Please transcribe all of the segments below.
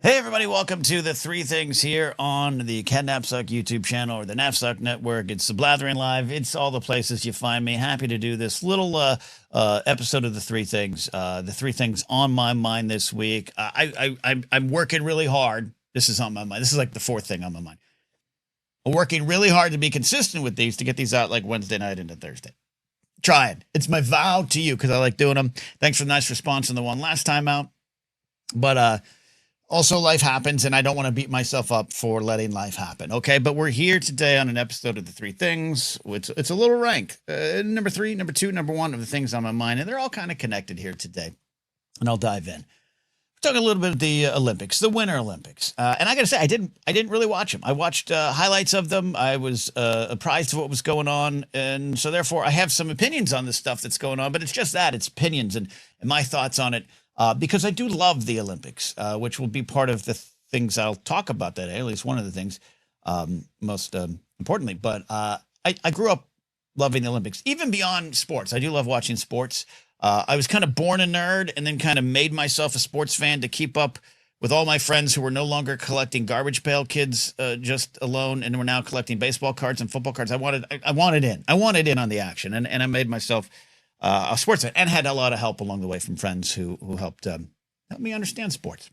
Hey everybody, welcome to the Three Things here on the Ken Napzok YouTube channel or the Napzok Network. It's the Blathering Live. It's all the places you find me. Happy to do this little episode of the Three Things. The Three Things on my mind this week. I'm working really hard. This is on my mind. This is like the fourth thing on my mind. I'm working really hard to be consistent with these, to get these out like Wednesday night into Thursday. Trying. It's my vow to you because I like doing them. Thanks for the nice response on the one last time out. But also, life happens, and I don't want to beat myself up for letting life happen, okay? But we're here today on an episode of The Three Things. It's a little rank. Number 3, number 2, number 1 of the things on my mind, and they're all kind of connected here today. And I'll dive in. We're talking a little bit of the Olympics, the Winter Olympics. And I got to say, I didn't really watch them. I watched highlights of them. I was apprised of what was going on, and so therefore I have some opinions on the stuff that's going on, but it's just that. It's opinions and my thoughts on it. Because I do love the Olympics, which will be part of the things I'll talk about today, at least one of the things, most importantly. But I grew up loving the Olympics, even beyond sports. I do love watching sports. I was kind of born a nerd and then kind of made myself a sports fan to keep up with all my friends who were no longer collecting garbage pail kids just alone and were now collecting baseball cards and football cards. I wanted in. I wanted in on the action, and I made myself a sports fan, and had a lot of help along the way from friends who helped help me understand sports.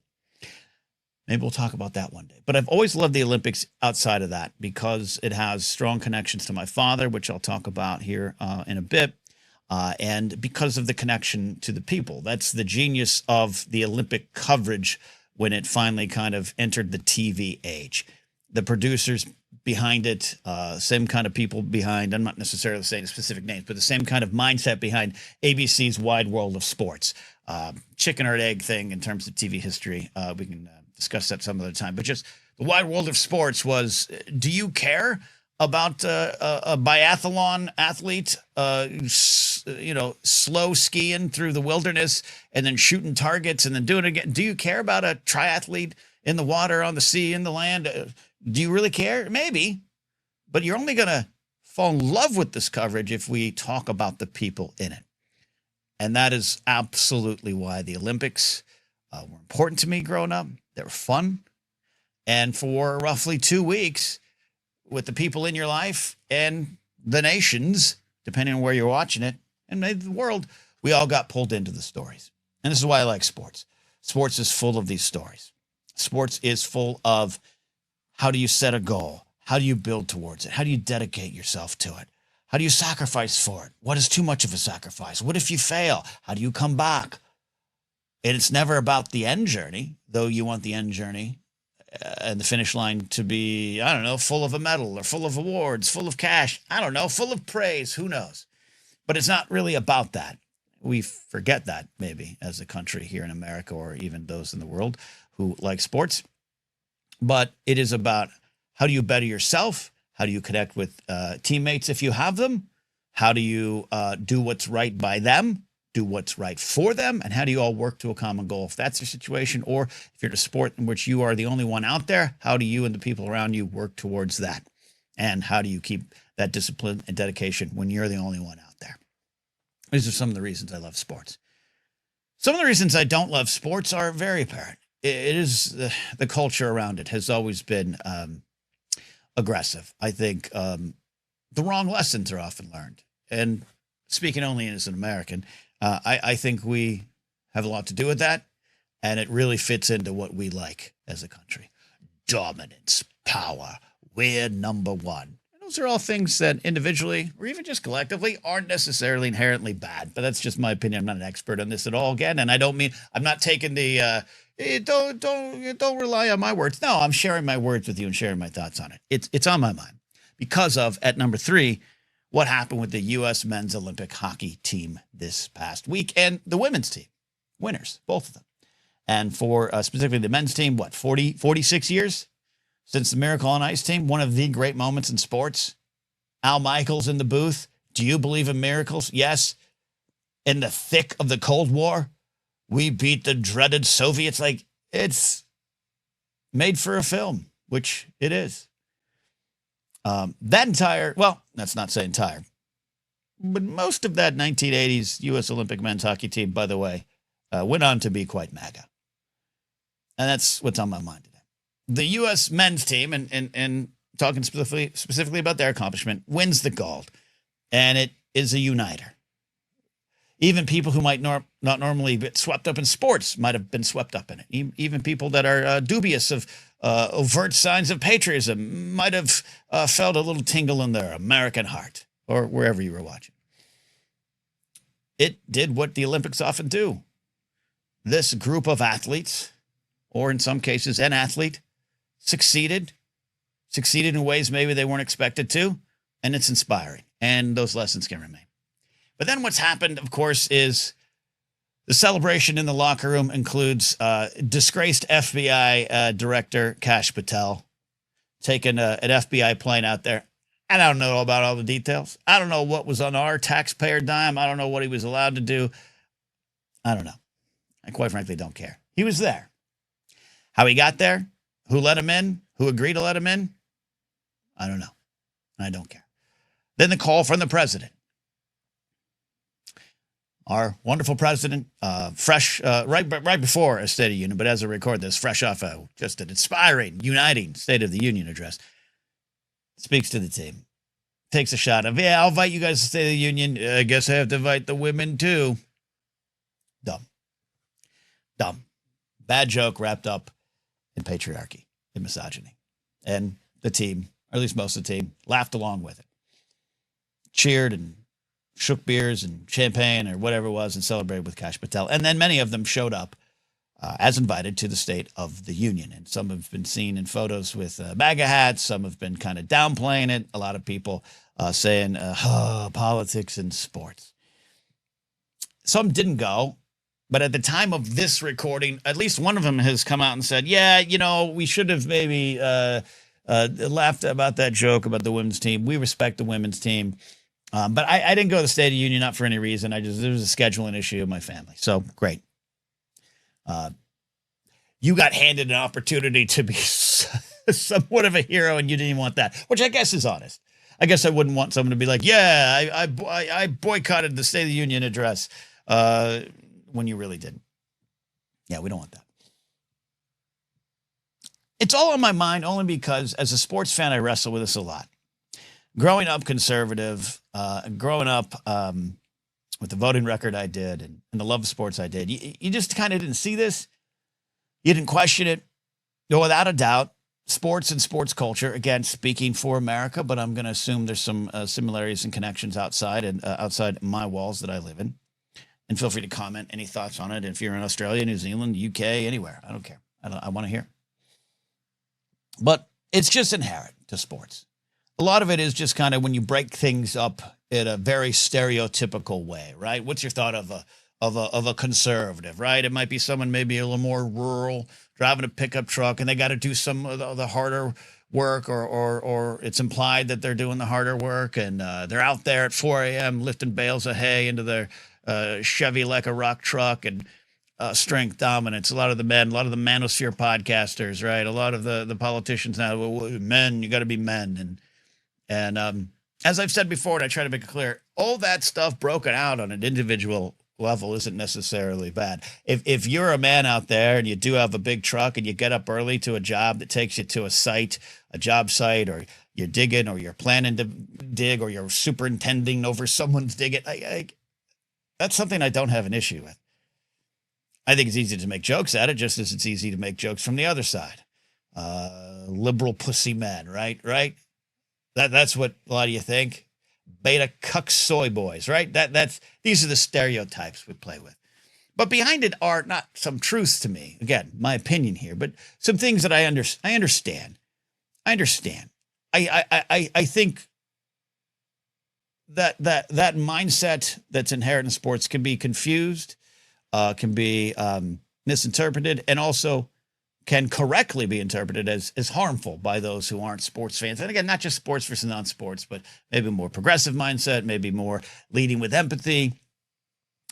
Maybe we'll talk about that one day. But I've always loved the Olympics outside of that because it has strong connections to my father, which I'll talk about here in a bit, and because of the connection to the people. That's the genius of the Olympic coverage when it finally kind of entered the TV age. The producers behind it, same kind of people behind, I'm not necessarily saying specific names, but the same kind of mindset behind ABC's Wide World of Sports. Chicken or egg thing in terms of TV history. We can discuss that some other time. But just the Wide World of Sports was, do you care about a biathlon athlete, slow skiing through the wilderness and then shooting targets and then doing it again? Do you care about a triathlete in the water, on the sea, in the land? Do you really care? Maybe, but you're only going to fall in love with this coverage if we talk about the people in it. And that is absolutely why the Olympics were important to me growing up. They were fun. And for roughly 2 weeks, with the people in your life and the nations, depending on where you're watching it, and maybe the world, we all got pulled into the stories. And this is why I like sports. Sports is full of these stories. Sports is full of, how do you set a goal? How do you build towards it? How do you dedicate yourself to it? How do you sacrifice for it? What is too much of a sacrifice? What if you fail? How do you come back? And it's never about the end journey, though you want the end journey and the finish line to be, I don't know, full of a medal or full of awards, full of cash, I don't know, full of praise, who knows? But it's not really about that. We forget that maybe as a country here in America, or even those in the world who like sports. But it is about, how do you better yourself? How do you connect with teammates if you have them? How do you do what's right by them? Do what's right for them? And how do you all work to a common goal if that's your situation? Or if you're in a sport in which you are the only one out there, how do you and the people around you work towards that? And how do you keep that discipline and dedication when you're the only one out there? These are some of the reasons I love sports. Some of the reasons I don't love sports are very apparent. It is the culture around it has always been aggressive. I think the wrong lessons are often learned. And speaking only as an American, I think we have a lot to do with that. And it really fits into what we like as a country. Dominance, power, we're number one. And those are all things that individually or even just collectively aren't necessarily inherently bad. But that's just my opinion. I'm not an expert on this at all again. And I don't mean, I'm not taking the... Don't rely on my words. No, I'm sharing my words with you and sharing my thoughts on it. It's on my mind because of, at number 3, what happened with the U.S. men's Olympic hockey team this past week and the women's team, winners, both of them. And for specifically the men's team, 46 years since the Miracle on Ice team, one of the great moments in sports. Al Michaels in the booth. Do you believe in miracles? Yes. In the thick of the Cold War, we beat the dreaded Soviets. Like, it's made for a film, which it is. That's not saying entire, but most of that 1980s U.S. Olympic men's hockey team, by the way, went on to be quite MAGA. And that's what's on my mind today. The U.S. men's team, and talking specifically about their accomplishment, wins the gold. And it is a uniter. Even people who might not normally get swept up in sports might have been swept up in it. Even people that are dubious of overt signs of patriotism might have felt a little tingle in their American heart, or wherever you were watching. It did what the Olympics often do. This group of athletes, or in some cases an athlete, succeeded in ways maybe they weren't expected to, and it's inspiring, and those lessons can remain. But then what's happened, of course, is the celebration in the locker room includes disgraced FBI Director Kash Patel taking an FBI plane out there. I don't know about all the details. I don't know what was on our taxpayer dime. I don't know what he was allowed to do. I don't know. I quite frankly don't care. He was there. How he got there, who let him in, who agreed to let him in, I don't know. I don't care. Then the call from the president. Our wonderful president, fresh, right before a State of the Union, but as I record this, fresh off just an inspiring, uniting State of the Union address, speaks to the team, takes a shot of, yeah, I'll invite you guys to State of the Union. I guess I have to invite the women too. Dumb. Bad joke wrapped up in patriarchy and misogyny. And the team, or at least most of the team, laughed along with it. Cheered and shook beers and champagne or whatever it was and celebrated with Kash Patel. And then many of them showed up as invited to the State of the Union. And some have been seen in photos with MAGA hats. Some have been kind of downplaying it. A lot of people saying, politics and sports. Some didn't go. But at the time of this recording, at least one of them has come out and said, yeah, we should have maybe laughed about that joke about the women's team. We respect the women's team. But I didn't go to the State of the Union, not for any reason. There was a scheduling issue of my family. So great. You got handed an opportunity to be somewhat of a hero, and you didn't even want that, which I guess is honest. I guess I wouldn't want someone to be like, yeah, I boycotted the State of the Union address when you really didn't. Yeah, we don't want that. It's all on my mind only because as a sports fan, I wrestle with this a lot. Growing up conservative, growing up with the voting record I did and the love of sports I did, you just kind of didn't see this. You didn't question it. No, without a doubt, sports and sports culture, again, speaking for America, but I'm going to assume there's some similarities and connections outside my walls that I live in. And feel free to comment any thoughts on it. If you're in Australia, New Zealand, UK, anywhere, I don't care. I want to hear. But it's just inherent to sports. A lot of it is just kind of when you break things up in a very stereotypical way, right? What's your thought of a conservative, right? It might be someone maybe a little more rural, driving a pickup truck, and they got to do some of the harder work, or it's implied that they're doing the harder work, and they're out there at 4 a.m. lifting bales of hay into their Chevy like a rock truck, and strength dominance. A lot of the manosphere podcasters, right? A lot of the politicians now, men, you got to be men, and as I've said before, and I try to make it clear, all that stuff broken out on an individual level isn't necessarily bad. If you're a man out there and you do have a big truck and you get up early to a job that takes you to a job site, or you're digging, or you're planning to dig, or you're superintending over someone's digging, that's something I don't have an issue with. I think it's easy to make jokes at it, just as it's easy to make jokes from the other side. Liberal pussy men, right? That's what a lot of you think. Beta cuck soy boys, right? These are the stereotypes we play with. But behind it are not some truths to me. Again, my opinion here, but some things that I understand. I think that mindset that's inherent in sports can be confused, can be misinterpreted, and also can correctly be interpreted as harmful by those who aren't sports fans. And again, not just sports versus non-sports, but maybe more progressive mindset, maybe more leading with empathy.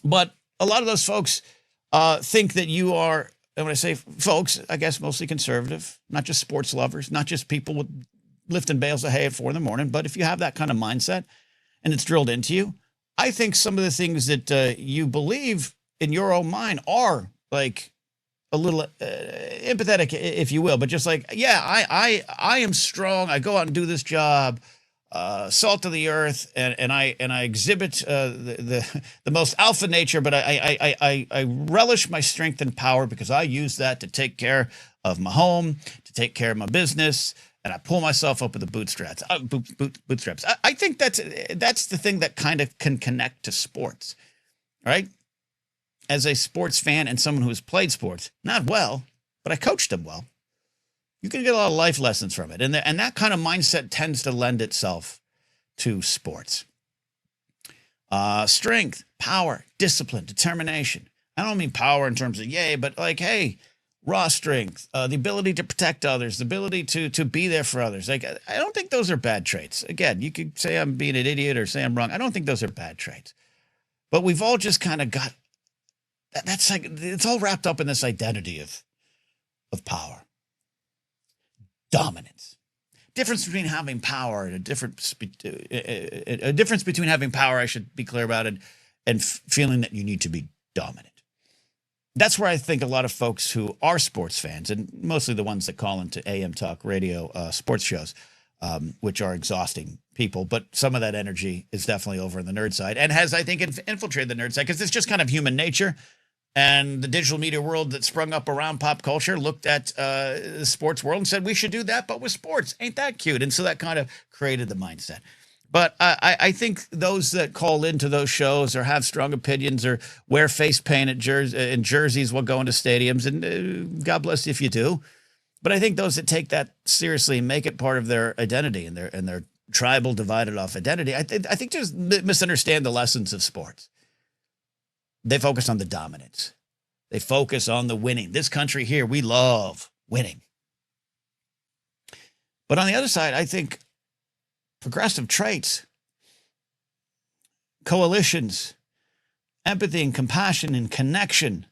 But a lot of those folks think that you are, and when I say folks, I guess mostly conservative, not just sports lovers, not just people with lifting bales of hay at 4 a.m, but if you have that kind of mindset and it's drilled into you, I think some of the things that you believe in your own mind are like a little empathetic, if you will, but just like, yeah, I am strong. I go out and do this job, salt of the earth, and I exhibit the most alpha nature. But I relish my strength and power because I use that to take care of my home, to take care of my business, and I pull myself up with the bootstraps. Bootstraps. I think that's the thing that kind of can connect to sports, right? As a sports fan and someone who has played sports, not well, but I coached them well. You can get a lot of life lessons from it. And that kind of mindset tends to lend itself to sports. Strength, power, discipline, determination. I don't mean power in terms of yay, but like, hey, raw strength, the ability to protect others, the ability to be there for others. Like, I don't think those are bad traits. Again, you could say I'm being an idiot or say I'm wrong. I don't think those are bad traits. But we've all just kind of got, that's like, it's all wrapped up in this identity of power. Dominance. Difference between having power and a difference between having power, I should be clear about it, and feeling that you need to be dominant. That's where I think a lot of folks who are sports fans, and mostly the ones that call into AM talk radio sports shows, which are exhausting people, but some of that energy is definitely over on the nerd side and has, I think, infiltrated the nerd side because it's just kind of human nature. And the digital media world that sprung up around pop culture looked at the sports world and said, we should do that, but with sports. Ain't that cute? And so that kind of created the mindset. But I think those that call into those shows or have strong opinions or wear face paint in jerseys while going to stadiums, and God bless you if you do. But I think those that take that seriously and make it part of their identity and their tribal divided off identity, I think just misunderstand the lessons of sports. They focus on the dominance. They focus on the winning. This country here, we love winning. But on the other side, I think progressive traits, coalitions, empathy and compassion and connection,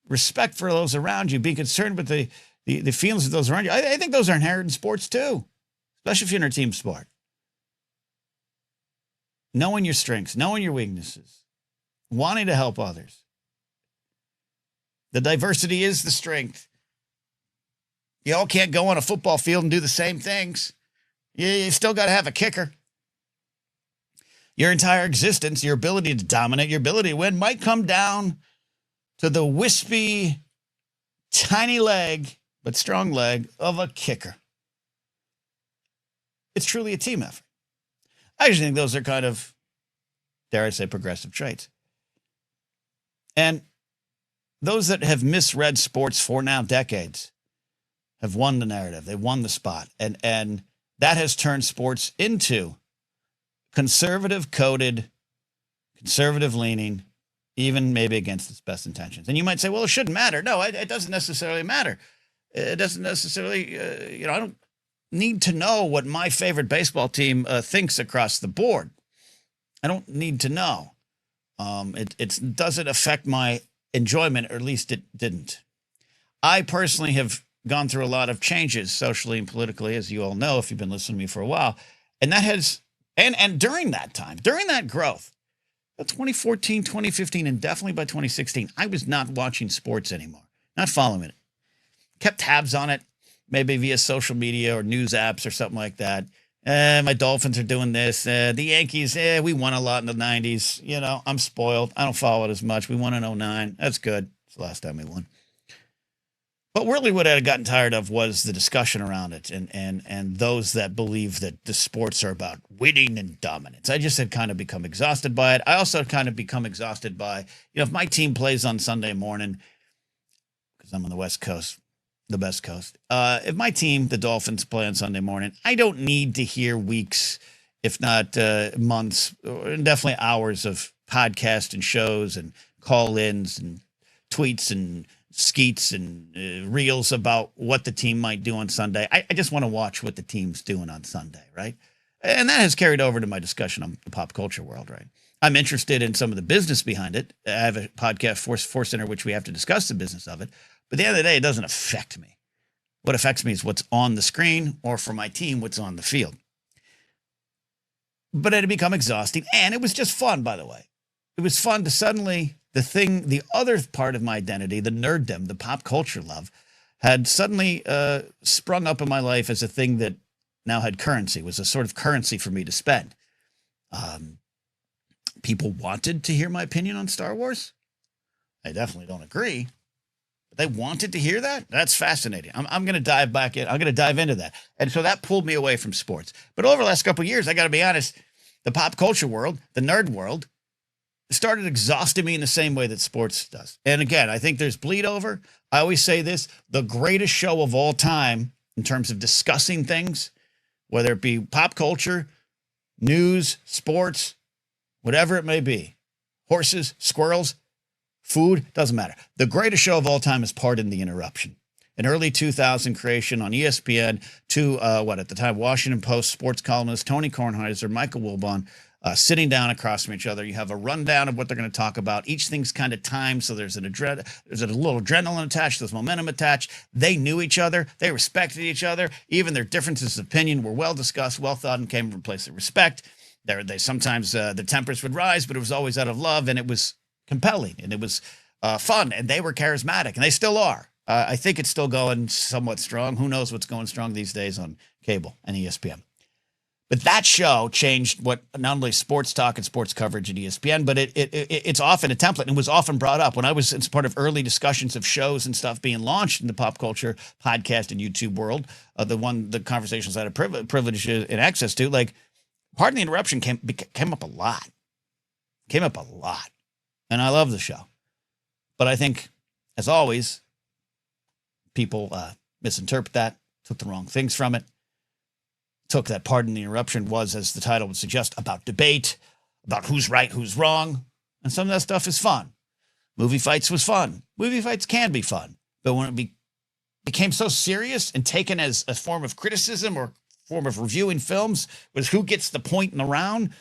respect for those around you, being concerned with the feelings of those around you. I think those are inherent in sports too, especially if you're in a team sport. Knowing your strengths, knowing your weaknesses, wanting to help others. The diversity is the strength. You all can't go on a football field and do the same things. You still got to have a kicker. Your entire existence, your ability to dominate, your ability to win might come down to the wispy, tiny leg, but strong leg of a kicker. It's truly a team effort. I just think those are kind of, dare I say, progressive traits. And those that have misread sports for now decades have won the narrative. They won the spot. And that has turned sports into conservative-coded, conservative-leaning, even maybe against its best intentions. And you might say, well, it shouldn't matter. No, it doesn't necessarily matter. It doesn't necessarily, I don't need to know what my favorite baseball team thinks across the board. I don't need to know. It doesn't affect my enjoyment, or at least it didn't. I personally have gone through a lot of changes socially and politically, as you all know, if you've been listening to me for a while. And that has, and during that time, during that growth, 2014, 2015, and definitely by 2016, I was not watching sports anymore, not following it. Kept tabs on it, maybe via social media or news apps or something like that. My Dolphins are doing this. The Yankees, we won a lot in the 90s. I'm spoiled. I don't follow it as much. We won in 2009. That's good. It's the last time we won. But really what I had gotten tired of was the discussion around it and those that believe that the sports are about winning and dominance. I just had kind of become exhausted by it. I also had kind of become exhausted by, if my team plays on Sunday morning, because I'm on the West Coast, the best coast. If my team, the Dolphins, play on Sunday morning, I don't need to hear weeks, if not months, or definitely hours of podcasts and shows and call-ins and tweets and skeets and reels about what the team might do on Sunday. I just want to watch what the team's doing on Sunday, right? And that has carried over to my discussion on the pop culture world, right? I'm interested in some of the business behind it. I have a podcast, Force Center, which we have to discuss the business of it. But at the end of the day, it doesn't affect me. What affects me is what's on the screen, or for my team, what's on the field. But it had become exhausting, and it was just fun, by the way. It was fun to suddenly the other part of my identity, the nerddom, the pop culture love, had suddenly sprung up in my life as a thing that now had currency, was a sort of currency for me to spend. People wanted to hear my opinion on Star Wars. I definitely don't agree, but they wanted to hear that. That's fascinating. I'm going to dive back in. I'm going to dive into that. And so that pulled me away from sports. But over the last couple of years, I got to be honest, the pop culture world, the nerd world, started exhausting me in the same way that sports does. And again, I think there's bleed over. I always say this, the greatest show of all time in terms of discussing things, whether it be pop culture, news, sports, whatever it may be, horses, squirrels, food, doesn't matter. The greatest show of all time is Pardon the Interruption. An early 2000 creation on ESPN to, at the time, Washington Post sports columnist Tony Kornheiser, Michael Wilbon, sitting down across from each other. You have a rundown of what they're going to talk about. Each thing's kind of timed, so there's a little adrenaline attached, there's momentum attached. They knew each other. They respected each other. Even their differences of opinion were well discussed, well thought, and came from a place of respect. They sometimes the tempers would rise, but it was always out of love, and it was compelling, and it was fun, and they were charismatic, and they still are. I think it's still going somewhat strong. Who knows what's going strong these days on cable and ESPN. But that show changed what not only sports talk and sports coverage at ESPN, but it's often a template and was often brought up when I was as part of early discussions of shows and stuff being launched in the pop culture podcast and YouTube world. The conversations I had a privilege and access to, like Pardon the Interruption came up a lot. And I love the show. But I think, as always, people misinterpret that, took the wrong things from it, took that Pardon the Interruption was, as the title would suggest, about debate, about who's right, who's wrong. And some of that stuff is fun. Movie fights was fun. Movie fights can be fun. But when it became so serious and taken as a form of criticism or form of reviewing films, was who gets the point in the round,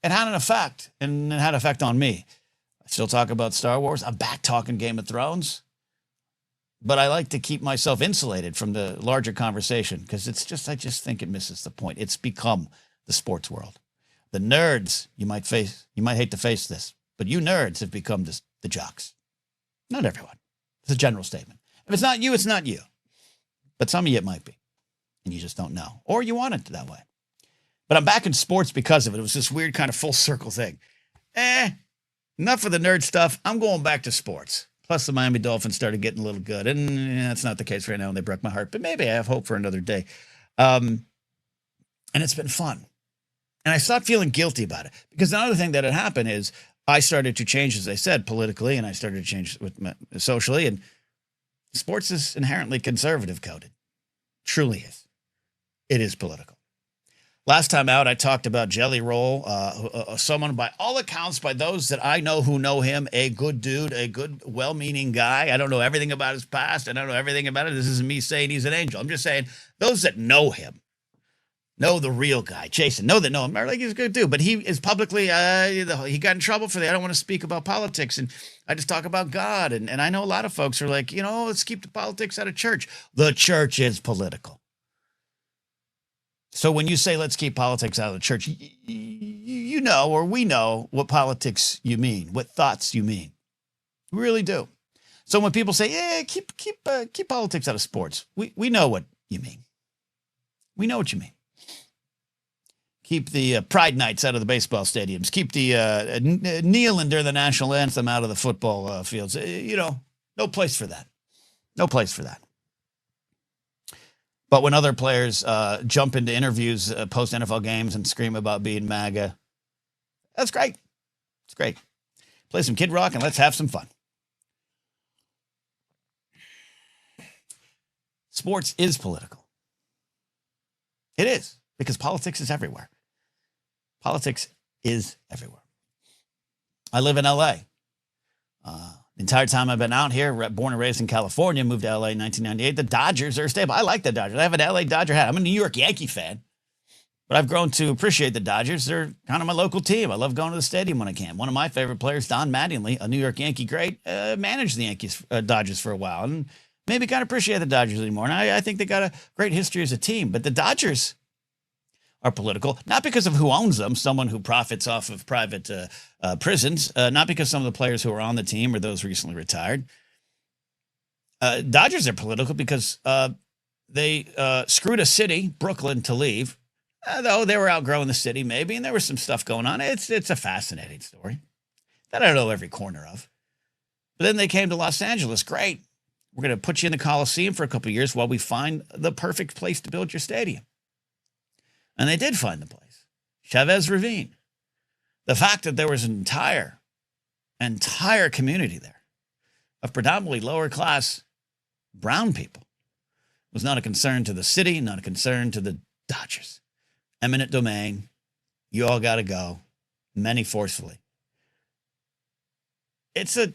it had an effect, and it had an effect on me. I still talk about Star Wars. I'm back talking Game of Thrones. But I like to keep myself insulated from the larger conversation because I just think it misses the point. It's become the sports world. The nerds, you might hate to face this, but you nerds have become the jocks. Not everyone. It's a general statement. If it's not you, it's not you. But some of you it might be. And you just don't know. Or you want it that way. But I'm back in sports because of it. It was this weird kind of full circle thing. Enough of the nerd stuff. I'm going back to sports. Plus, the Miami Dolphins started getting a little good. And that's not the case right now, and they broke my heart. But maybe I have hope for another day. And it's been fun. And I stopped feeling guilty about it. Because another thing that had happened is I started to change, as I said, politically, and I started to change socially. And sports is inherently conservative coded. Truly is. It is political. Last time out, I talked about Jelly Roll, someone by all accounts, by those that I know who know him, a good dude, a good, well-meaning guy. I don't know everything about his past. I don't know everything about it. This isn't me saying he's an angel. I'm just saying those that know him, know the real guy, Jason, know him, are like he's a good dude. But he is publicly, he got in trouble for that. I don't want to speak about politics, and I just talk about God. And I know a lot of folks are like, let's keep the politics out of church. The church is political. So when you say, let's keep politics out of the church, you know, or we know what politics you mean, what thoughts you mean. We really do. So when people say, keep politics out of sports, we know what you mean. We know what you mean. Keep the pride nights out of the baseball stadiums. Keep the kneeling during the national anthem out of the football fields. No place for that. No place for that. But when other players jump into interviews post NFL games and scream about being MAGA, that's great. It's great. Play some Kid Rock and let's have some fun. Sports is political. It is, because politics is everywhere. Politics is everywhere. I live in LA. The entire time I've been out here, born and raised in California, moved to LA in 1998. The Dodgers are stable. I like the Dodgers. I have an LA Dodger hat. I'm a New York Yankee fan, but I've grown to appreciate the Dodgers. They're kind of my local team. I love going to the stadium when I can. One of my favorite players, Don Mattingly, a New York Yankee great, managed the Dodgers for a while, and maybe can't appreciate the Dodgers anymore. And I think they got a great history as a team. But the Dodgers are political, not because of who owns them, someone who profits off of private prisons, not because some of the players who are on the team or those recently retired. Dodgers are political because they screwed a city, Brooklyn, to leave, though they were outgrowing the city maybe, and there was some stuff going on. It's a fascinating story that I don't know every corner of. But then they came to Los Angeles. Great. We're going to put you in the Coliseum for a couple of years while we find the perfect place to build your stadium. And they did find the place. Chavez Ravine. The fact that there was an entire community there of predominantly lower class brown people was not a concern to the city, not a concern to the Dodgers. Eminent domain. You all got to go. Many forcefully. It's a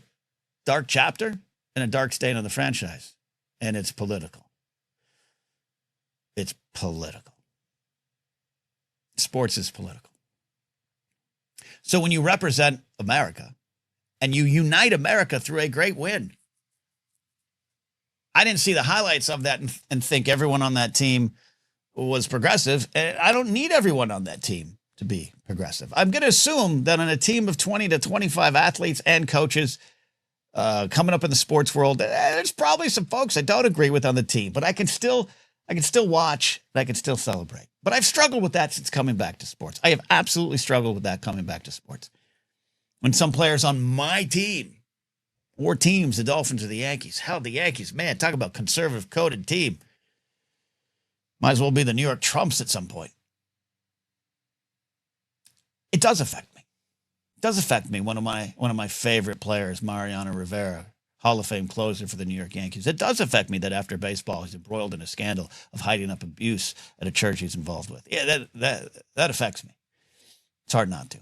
dark chapter and a dark stain on the franchise. And it's political. It's political. Sports is political. So when you represent America and you unite America through a great win, I didn't see the highlights of that and think everyone on that team was progressive. And I don't need everyone on that team to be progressive. I'm going to assume that on a team of 20 to 25 athletes and coaches coming up in the sports world, there's probably some folks I don't agree with on the team, but I can still watch and I can still celebrate. But I've struggled with that since coming back to sports. I have absolutely struggled with that coming back to sports. When some players on my team or teams, the Dolphins or the Yankees, hell, the Yankees, man, talk about conservative coded team. Might as well be the New York Trumps at some point. It does affect me. It does affect me. One of my favorite players, Mariano Rivera, Hall of Fame closer for the New York Yankees. It does affect me that after baseball, he's embroiled in a scandal of hiding up abuse at a church he's involved with. Yeah, that affects me. It's hard not to.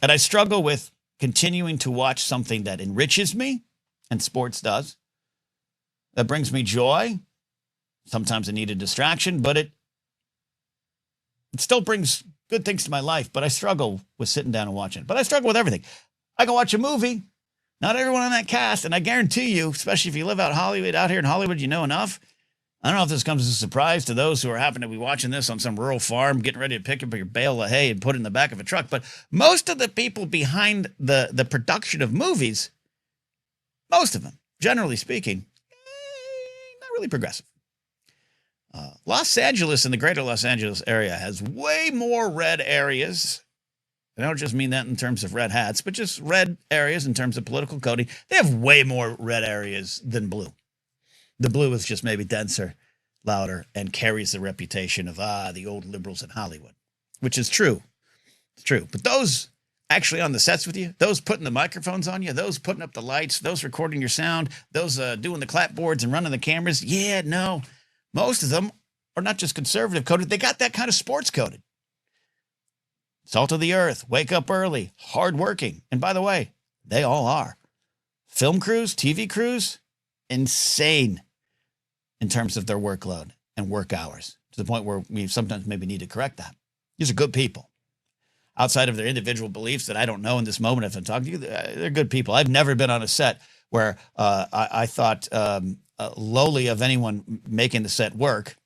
And I struggle with continuing to watch something that enriches me, and sports does, that brings me joy, sometimes a needed distraction, but it still brings good things to my life, but I struggle with sitting down and watching it. But I struggle with everything. I can watch a movie. Not everyone on that cast, and I guarantee you, especially if you live out here in Hollywood, you know enough. I don't know if this comes as a surprise to those who are happen to be watching this on some rural farm, getting ready to pick up your bale of hay and put it in the back of a truck. But most of the people behind the production of movies, most of them, generally speaking, not really progressive. Los Angeles and the greater Los Angeles area has way more red areas. I don't just mean that in terms of red hats, but just red areas in terms of political coding. They have way more red areas than blue. The blue is just maybe denser, louder, and carries the reputation of, the old liberals in Hollywood, which is true. It's true. But those actually on the sets with you, those putting the microphones on you, those putting up the lights, those recording your sound, those doing the clapboards and running the cameras, no. Most of them are not just conservative coded. They got that kind of sports coded. Salt of the earth, wake up early, hardworking. And by the way, they all are. Film crews, TV crews, insane in terms of their workload and work hours, to the point where we sometimes maybe need to correct that. These are good people. Outside of their individual beliefs that I don't know in this moment if I'm talking to you, they're good people. I've never been on a set where I thought lowly of anyone making the set work.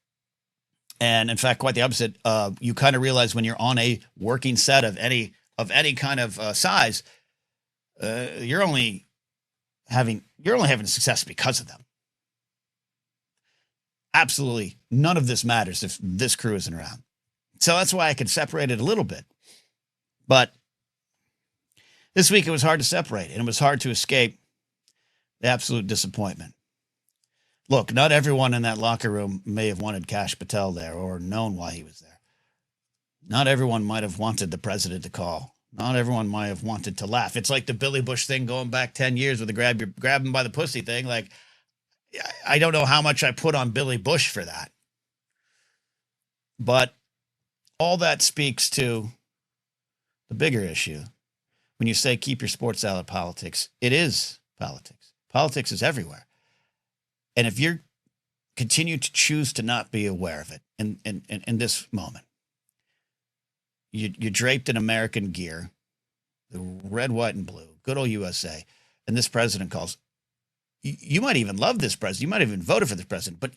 And in fact, quite the opposite. You kind of realize when you're on a working set of any kind of size, you're only having success because of them. Absolutely none of this matters if this crew isn't around. So that's why I could separate it a little bit. But this week it was hard to separate, and it was hard to escape the absolute disappointment. Look, not everyone in that locker room may have wanted Kash Patel there or known why he was there. Not everyone might have wanted the president to call. Not everyone might have wanted to laugh. It's like the Billy Bush thing going back 10 years with the grab him by the pussy thing. Like, I don't know how much I put on Billy Bush for that. But all that speaks to the bigger issue. When you say keep your sports out of politics, it is politics. Politics is everywhere. And if you continue to choose to not be aware of it in this moment, you're draped in American gear, the red, white, and blue, good old USA, and this president calls. You might even love this president. You might have even voted for this president. But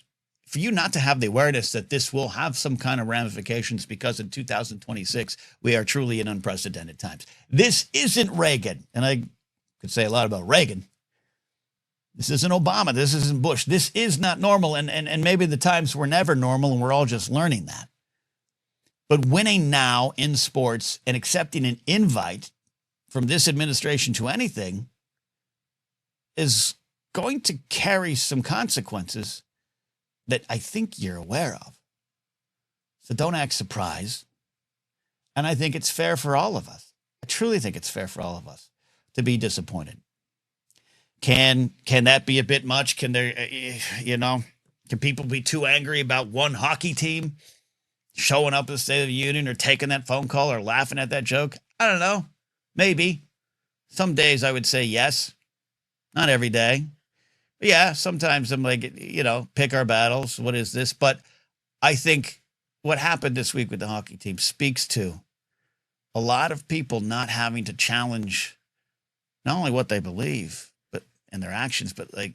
for you not to have the awareness that this will have some kind of ramifications, because in 2026, we are truly in unprecedented times. This isn't Reagan. And I could say a lot about Reagan. This isn't Obama. This isn't Bush. This is not normal. And maybe the times were never normal, and we're all just learning that. But winning now in sports and accepting an invite from this administration to anything is going to carry some consequences that I think you're aware of. So don't act surprised. And I think it's fair for all of us. I truly think it's fair for all of us to be disappointed. Can that be a bit much? Can there, can people be too angry about one hockey team showing up at the State of the Union, or taking that phone call, or laughing at that joke? I don't know. Maybe. Some days I would say yes. Not every day. But yeah, sometimes I'm like, pick our battles. What is this? But I think what happened this week with the hockey team speaks to a lot of people not having to challenge not only what they believe, and their actions, but like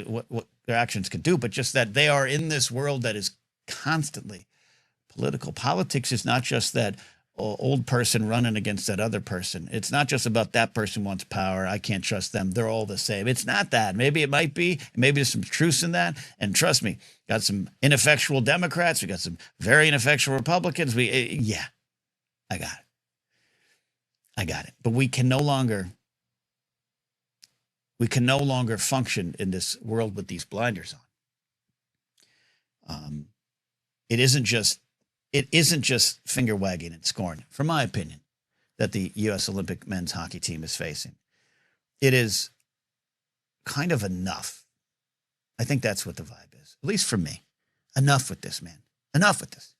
what their actions can do, but just that they are in this world that is constantly political. Politics is not just that old person running against that other person. It's not just about that person wants power, I can't trust them, they're all the same. It's not that. Maybe it might be. Maybe there's some truth in that. And trust me, got some ineffectual Democrats. We got some very ineffectual Republicans. I got it. But we can no longer function in this world with these blinders on. It isn't just finger wagging and scorn, from my opinion, that the U.S. Olympic men's hockey team is facing. It is kind of enough. I think that's what the vibe is, at least for me. Enough with this, man. Enough with this.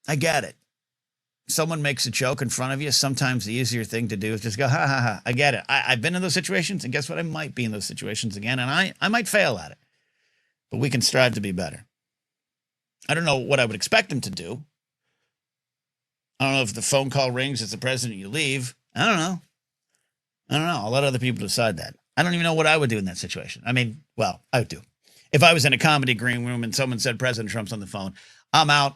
I get it. Someone makes a joke in front of you, sometimes the easier thing to do is just go, ha, ha, ha. I get it. I've been in those situations, and guess what? I might be in those situations again, and I might fail at it. But we can strive to be better. I don't know what I would expect them to do. I don't know if the phone call rings as the president, you leave. I don't know. I'll let other people decide that. I don't even know what I would do in that situation. I mean, well, I would do. If I was in a comedy green room and someone said President Trump's on the phone, I'm out.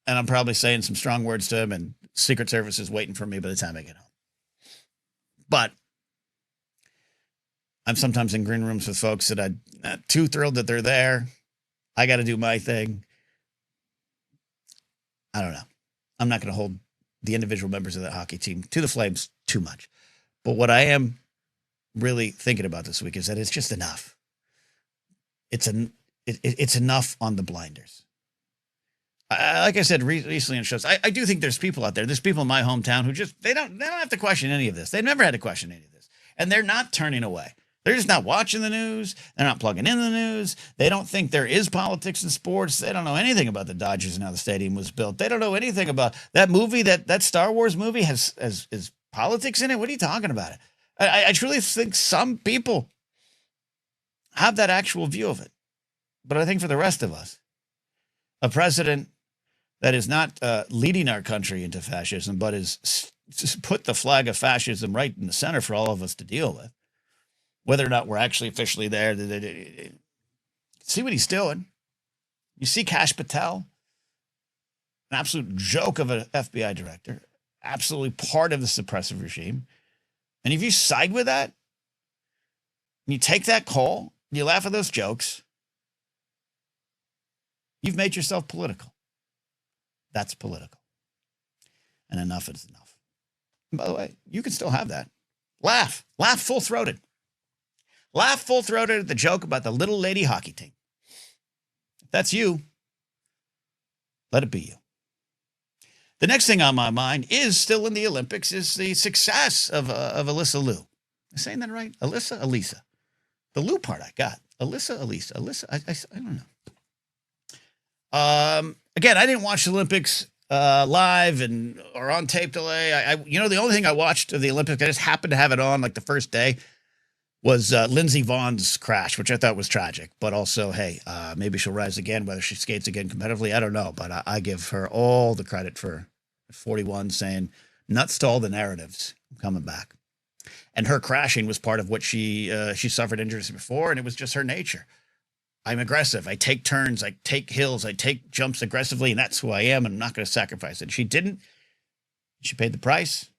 And I'm probably saying some strong words to him, and Secret Service is waiting for me by the time I get home. But I'm sometimes in green rooms with folks that I'm not too thrilled that they're there. I got to do my thing. I don't know. I'm not going to hold the individual members of that hockey team to the flames too much. But what I am really thinking about this week is that it's just enough. It's enough on the blinders. Like I said recently on shows, I do think there's people out there. There's people in my hometown who just they don't have to question any of this. They've never had to question any of this, and they're not turning away. They're just not watching the news. They're not plugging in the news. They don't think there is politics in sports. They don't know anything about the Dodgers and how the stadium was built. They don't know anything about that movie. That Star Wars movie has politics in it. What are you talking about? I truly think some people have that actual view of it, but I think for the rest of us, a president that is not leading our country into fascism, but is put the flag of fascism right in the center for all of us to deal with, whether or not we're actually officially there. See what he's doing. You see Kash Patel, an absolute joke of an FBI director, absolutely part of the suppressive regime. And if you side with that, and you take that call, you laugh at those jokes, you've made yourself political. That's political. And enough is enough. And by the way, you can still have that. Laugh. Laugh full-throated. Laugh full-throated at the joke about the little lady hockey team. If that's you, let it be you. The next thing on my mind is still in the Olympics is the success of Alysa Liu. Am I saying that right? Alysa. The Liu part I got. Alysa. I don't know. Again, I didn't watch the Olympics live or on tape delay. The only thing I watched of the Olympics, I just happened to have it on like the first day, was Lindsey Vohn's crash, which I thought was tragic. But also, hey, maybe she'll rise again. Whether she skates again competitively, I don't know. But I give her all the credit for 41 saying, nuts to all the narratives, I'm coming back. And her crashing was part of what she suffered injuries before, and it was just her nature. I'm aggressive. I take turns. I take hills. I take jumps aggressively, and that's who I am, and I'm not going to sacrifice it. She didn't. She paid the price,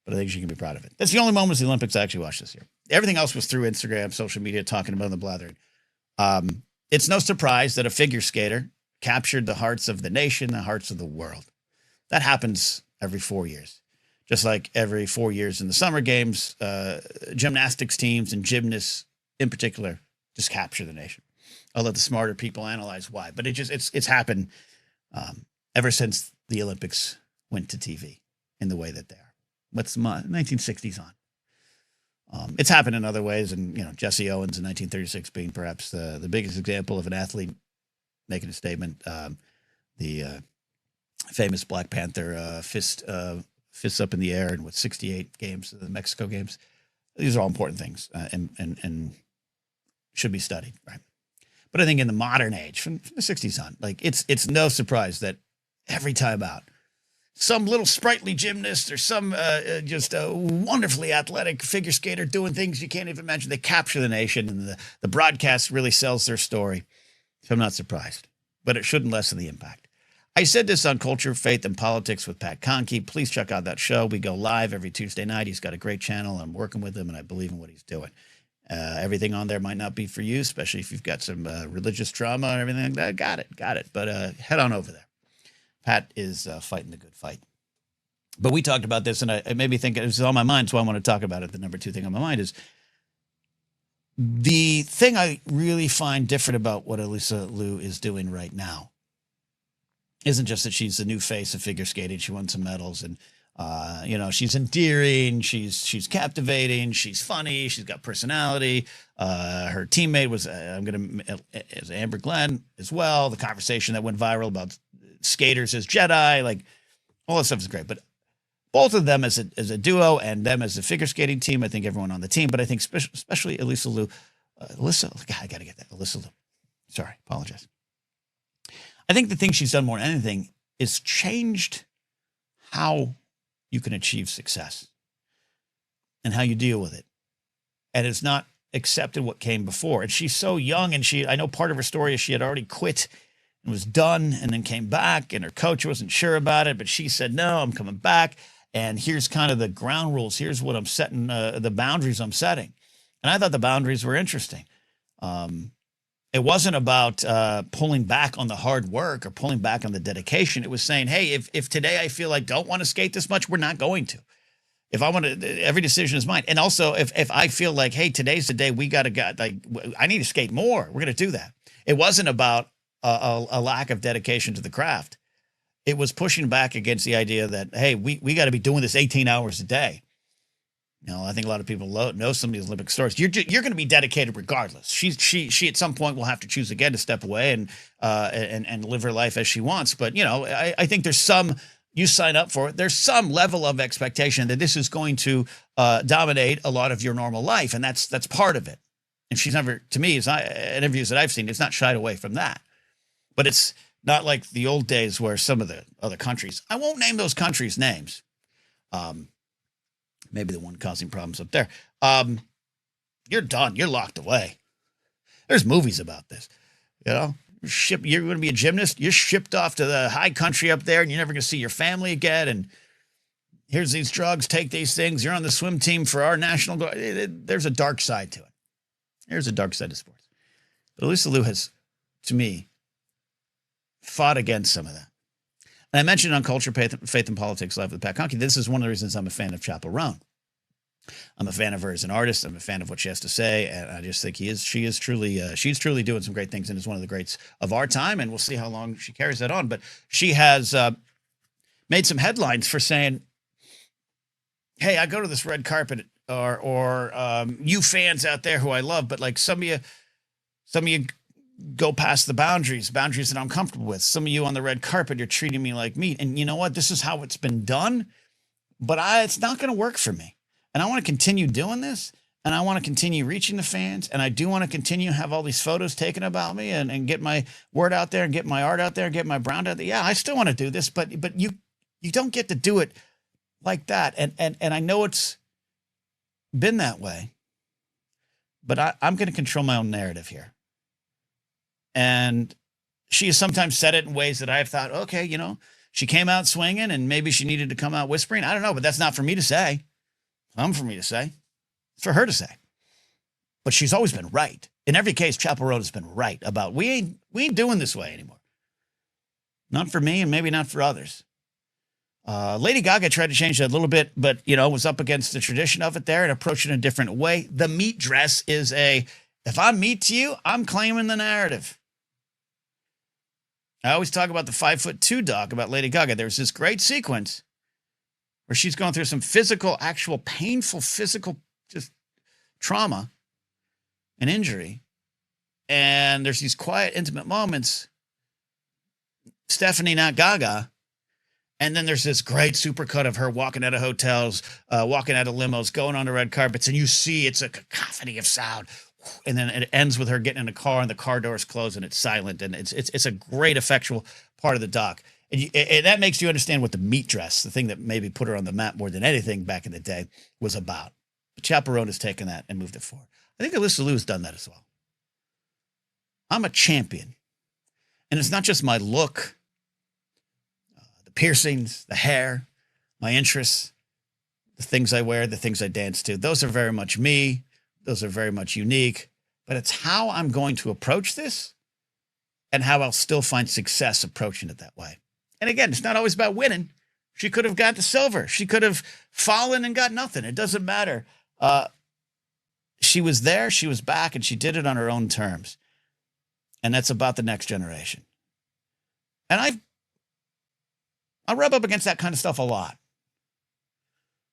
but I think she can be proud of it. That's the only moments the Olympics I actually watched this year. Everything else was through Instagram, social media, talking about the Blathering. It's no surprise that a figure skater captured the hearts of the nation, the hearts of the world. That happens every 4 years. Just like every 4 years in the summer games, gymnastics teams and gymnasts in particular just capture the nation. I'll let the smarter people analyze why, but it's happened ever since the Olympics went to TV in the way that they are. What's the 1960s on? It's happened in other ways, and Jesse Owens in 1936 being perhaps the biggest example of an athlete making a statement. The famous Black Panther fists up in the air, and 68 games, the Mexico games. These are all important things, and should be studied, right? But I think in the modern age, from the 60s on, like it's no surprise that every time out, some little sprightly gymnast or some just a wonderfully athletic figure skater doing things you can't even imagine. They capture the nation, and the broadcast really sells their story. So I'm not surprised, but it shouldn't lessen the impact. I said this on Culture, Faith, and Politics with Pat Conkey. Please check out that show. We go live every Tuesday night. He's got a great channel. I'm working with him, and I believe in what he's doing. Everything on there might not be for you, especially if you've got some religious trauma and everything like that. Got it. But head on over there. Pat is fighting the good fight. But we talked about this, and it made me think, it was on my mind, so I want to talk about it. The number two thing on my mind is the thing I really find different about what Alysa Liu is doing right now isn't just that she's the new face of figure skating. She won some medals, and she's endearing, she's captivating, she's funny, she's got personality. Her teammate was is Amber Glenn as well. The conversation that went viral about skaters as Jedi, like all that stuff is great. But both of them as a duo and them as a figure skating team, I think everyone on the team, but I think especially Alysa Liu, God, I got to get that. Alysa Liu. Sorry, apologize. I think the thing she's done more than anything is changed how you can achieve success and how you deal with it. And it's not accepted what came before. And she's so young, and I know part of her story is she had already quit and was done and then came back, and her coach wasn't sure about it, but she said, no, I'm coming back. And here's kind of the ground rules. Here's what I'm setting, the boundaries I'm setting. And I thought the boundaries were interesting. It wasn't about pulling back on the hard work or pulling back on the dedication. It was saying, hey, if today I feel like don't want to skate this much, we're not going to. If I want to, every decision is mine. And also, if I feel like, hey, today's the day we got to I need to skate more, we're going to do that. It wasn't about a lack of dedication to the craft. It was pushing back against the idea that, hey, we got to be doing this 18 hours a day. I think a lot of people know some of these Olympic stories. You're going to be dedicated regardless. She at some point will have to choose again to step away and live her life as she wants. But I think there's some, you sign up for it, there's some level of expectation that this is going to dominate a lot of your normal life, and that's part of it. And she's never, to me, in interviews that I've seen, it's not shied away from that. But it's not like the old days where some of the other countries, I won't name those countries' names. Maybe the one causing problems up there. You're done. You're locked away. There's movies about this. You're going to be a gymnast. You're shipped off to the high country up there, and you're never going to see your family again. And here's these drugs. Take these things. You're on the swim team for our national. There's a dark side to it. There's a dark side to sports. But Alysa Liu has, to me, fought against some of that. And I mentioned on Culture, Faith, and Politics Live with Pat Conkey, this is one of the reasons I'm a fan of Chappell Roan. I'm a fan of her as an artist. I'm a fan of what she has to say. And I just think she's truly doing some great things and is one of the greats of our time. And we'll see how long she carries that on. But she has made some headlines for saying, hey, I go to this red carpet or you fans out there who I love, but like some of you go past the boundaries that I'm comfortable with. Some of you on the red carpet, you're treating me like meat. And you know what? This is how it's been done, but it's not going to work for me. And I want to continue doing this, and I want to continue reaching the fans, and I do want to continue to have all these photos taken about me and get my word out there and get my art out there and get my brand out there. Yeah, I still want to do this, but you don't get to do it like that. And I know it's been that way, but I'm going to control my own narrative here. And she has sometimes said it in ways that I've thought, okay, you know, she came out swinging and maybe she needed to come out whispering. I don't know, but that's not for me to say. For me to say. It's for her to say. But she's always been right. In every case, Chapel Road has been right about we ain't doing this way anymore. Not for me and maybe not for others. Lady Gaga tried to change that a little bit, but, you know, was up against the tradition of it there and approached it in a different way. The meat dress is if I'm meat to you, I'm claiming the narrative. I always talk about the 5'2" doc about Lady Gaga. There's this great sequence where she's going through some physical, actual painful physical just trauma and injury. And there's these quiet, intimate moments. Stephanie, not Gaga. And then there's this great supercut of her walking out of hotels, walking out of limos, going on the red carpets. And you see it's a cacophony of sound. And then it ends with her getting in a car and the car doors close and it's silent. And it's a great effectual part of the doc. And that makes you understand what the meat dress, the thing that maybe put her on the map more than anything back in the day, was about. But Chaperone has taken that and moved it forward. I think Alysa Liu has done that as well. I'm a champion. And it's not just my look, the piercings, the hair, my interests, the things I wear, the things I dance to. Those are very much me. Those are very much unique. But it's how I'm going to approach this and how I'll still find success approaching it that way. And again, it's not always about winning. She could have got the silver. She could have fallen and got nothing. It doesn't matter. She was there, she was back, and she did it on her own terms. And that's about the next generation. And I rub up against that kind of stuff a lot.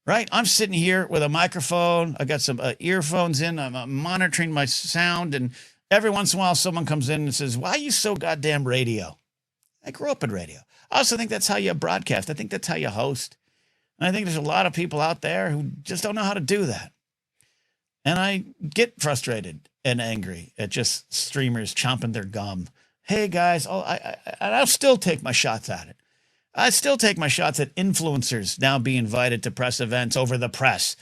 Right? I'm sitting here with a microphone. I got some earphones in. I'm monitoring my sound. And every once in a while, someone comes in and says, why are you so goddamn radio? I grew up in radio. I also think that's how you broadcast. I think that's how you host. And I think there's a lot of people out there who just don't know how to do that. And I get frustrated and angry at just streamers chomping their gum. Hey, guys, I'll still take my shots at it. I still take my shots at influencers now being invited to press events over the press.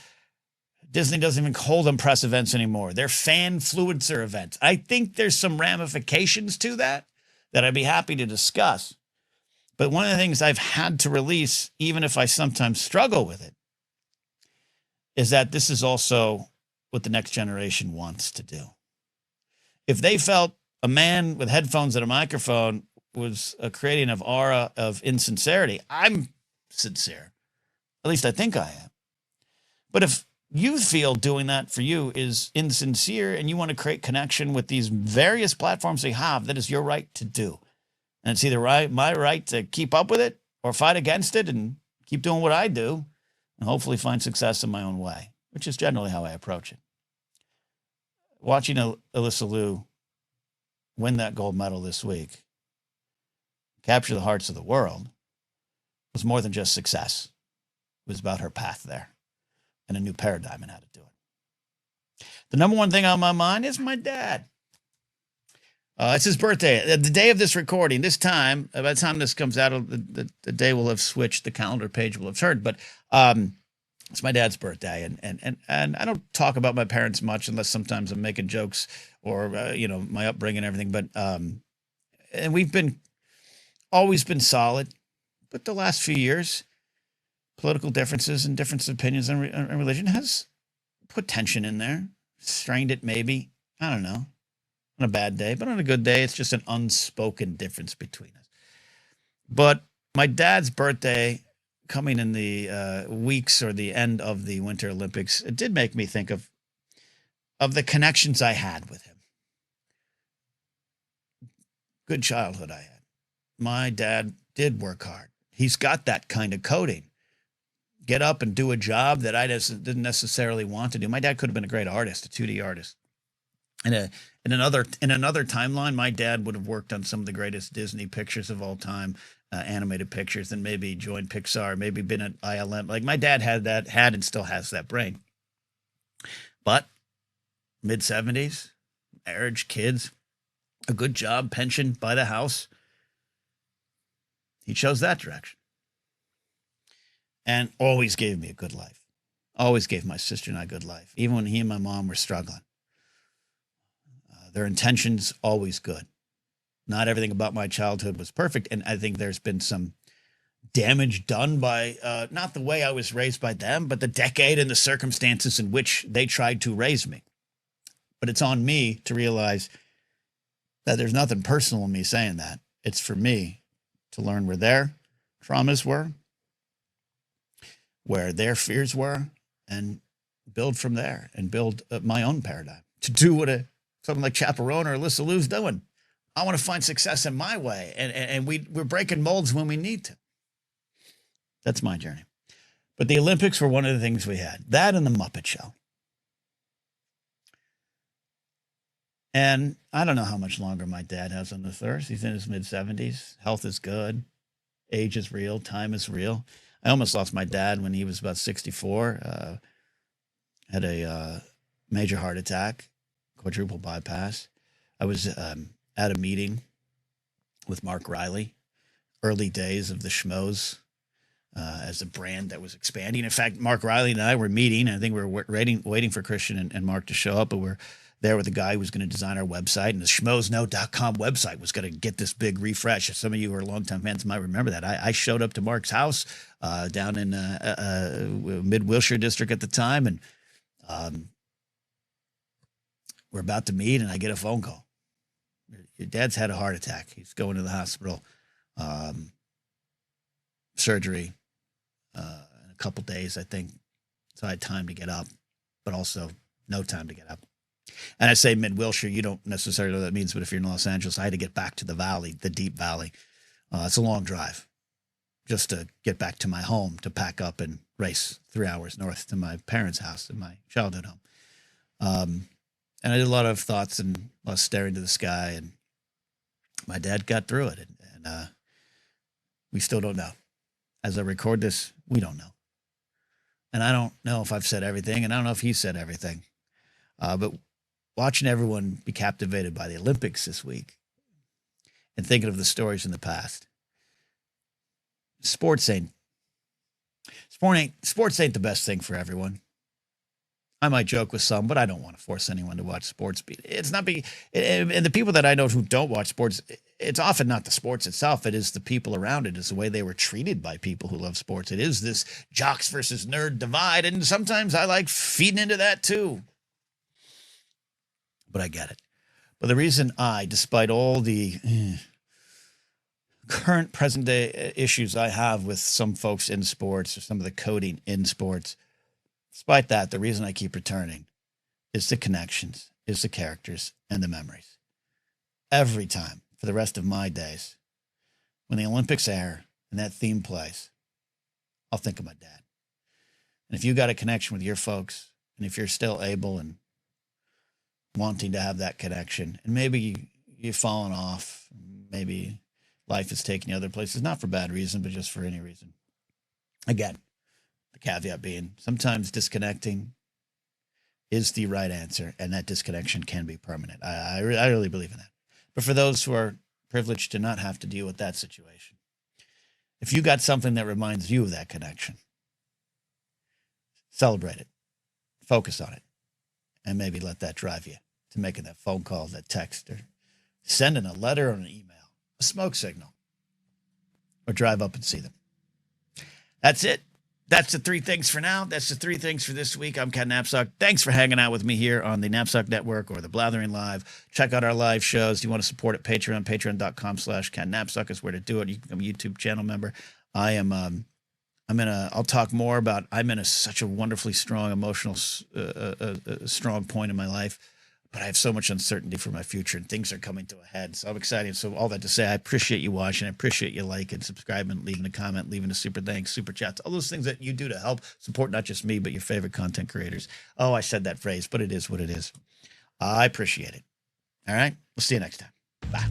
Disney doesn't even hold them press events anymore. They're fan-fluencer events. I think there's some ramifications to that I'd be happy to discuss. But one of the things I've had to release, even if I sometimes struggle with it, is that this is also what the next generation wants to do. If they felt a man with headphones and a microphone was creating an aura of insincerity, I'm sincere. At least I think I am. But if you feel doing that for you is insincere and you want to create connection with these various platforms they have, that is your right to do. And it's either my right to keep up with it or fight against it and keep doing what I do and hopefully find success in my own way, which is generally how I approach it. Watching Alysa Liu win that gold medal this week, capture the hearts of the world, was more than just success. It was about her path there and a new paradigm in how to do it. The number one thing on my mind is my dad. It's his birthday. The day of this recording, this time, by the time this comes out, the day will have switched. The calendar page will have turned. But it's my dad's birthday, and I don't talk about my parents much unless sometimes I'm making jokes or my upbringing and everything. But and we've always been solid, but the last few years, political differences and difference of opinions on religion has put tension in there, strained it maybe. I don't know. On a bad day, but on a good day, it's just an unspoken difference between us. But my dad's birthday coming in the weeks or the end of the Winter Olympics, it did make me think of the connections I had with him. Good childhood I had. My dad did work hard. He's got that kind of coding. Get up and do a job that I didn't necessarily want to do. My dad could have been a great artist, a 2D artist. In another timeline, my dad would have worked on some of the greatest Disney pictures of all time, animated pictures, and maybe joined Pixar, maybe been at ILM. Like my dad had and still has that brain. But mid-70s, marriage, kids, a good job, pension, buy the house. He chose that direction. And always gave me a good life. Always gave my sister and I a good life, even when he and my mom were struggling. Their intentions always good. Not everything about my childhood was perfect. And I think there's been some damage done by not the way I was raised by them, but the decade and the circumstances in which they tried to raise me. But it's on me to realize that there's nothing personal in me saying that. It's for me to learn where their traumas were, where their fears were, and build from there and build my own paradigm. To do what someone like Chaperone or Alysa Liu's doing. I want to find success in my way, and we're breaking molds when we need to. That's my journey. But the Olympics were one of the things we had. That and the Muppet Show. And I don't know how much longer my dad has on this earth. He's in his mid-70s. Health is good. Age is real. Time is real. I almost lost my dad when he was about 64. Had a major heart attack, quadruple bypass. I was at a meeting with Mark Riley, early days of the Schmoes as a brand that was expanding. In fact, Mark Riley and I were meeting. I think we were waiting for Christian and Mark to show up, but we're there with the guy who was going to design our website, and the schmoesknow.com website was going to get this big refresh. If some of you who are longtime fans might remember that. I showed up to Mark's house down in mid-Wilshire district at the time, and we're about to meet, and I get a phone call. Your dad's had a heart attack. He's going to the hospital. Surgery in a couple days, I think. So I had time to get up, but also no time to get up. And I say mid-Wilshire, you don't necessarily know what that means, but if you're in Los Angeles, I had to get back to the valley, the deep valley. It's a long drive just to get back to my home, to pack up and race 3 hours north to my parents' house in my childhood home. And I did a lot of thoughts and a lot of staring to the sky, and my dad got through it. And we still don't know. As I record this, we don't know. And I don't know if I've said everything, and I don't know if he said everything. But watching everyone be captivated by the Olympics this week and thinking of the stories in the past, sports ain't the best thing for everyone. I might joke with some, but I don't want to force anyone to watch sports. It's not and the people that I know who don't watch sports, it's often not the sports itself. It is the people around it. It's the way they were treated by people who love sports. It is this jocks versus nerd divide. And sometimes I like feeding into that too. But I get it. But the reason despite all the current present day issues I have with some folks in sports or some of the coding in sports, despite that, the reason I keep returning is the connections, is the characters, and the memories. Every time for the rest of my days, when the Olympics air and that theme plays, I'll think of my dad. And if you got a connection with your folks, and if you're still able and wanting to have that connection, and maybe you've fallen off, maybe life is taking you other places, not for bad reason, but just for any reason. Again, the caveat being sometimes disconnecting is the right answer, and that disconnection can be permanent. I really believe in that. But for those who are privileged to not have to deal with that situation, if you got something that reminds you of that connection, celebrate it, focus on it, and maybe let that drive you to making that phone call, that text, or sending a letter or an email, a smoke signal, or drive up and see them. That's it. That's the three things for now. That's the three things for this week. I'm Ken Napzok. Thanks for hanging out with me here on the Napzok Network or the Blathering Live. Check out our live shows. You want to support at Patreon, patreon.com/Ken Napzok is where to do it. You can become a YouTube channel member. I'll talk more about, I'm in such a wonderfully strong, emotional, strong point in my life, but I have so much uncertainty for my future and things are coming to a head. So I'm excited. So all that to say, I appreciate you watching. I appreciate you liking, subscribing, leaving a comment, leaving a super thanks, super chats, all those things that you do to help support not just me, but your favorite content creators. Oh, I said that phrase, but it is what it is. I appreciate it. All right. We'll see you next time. Bye.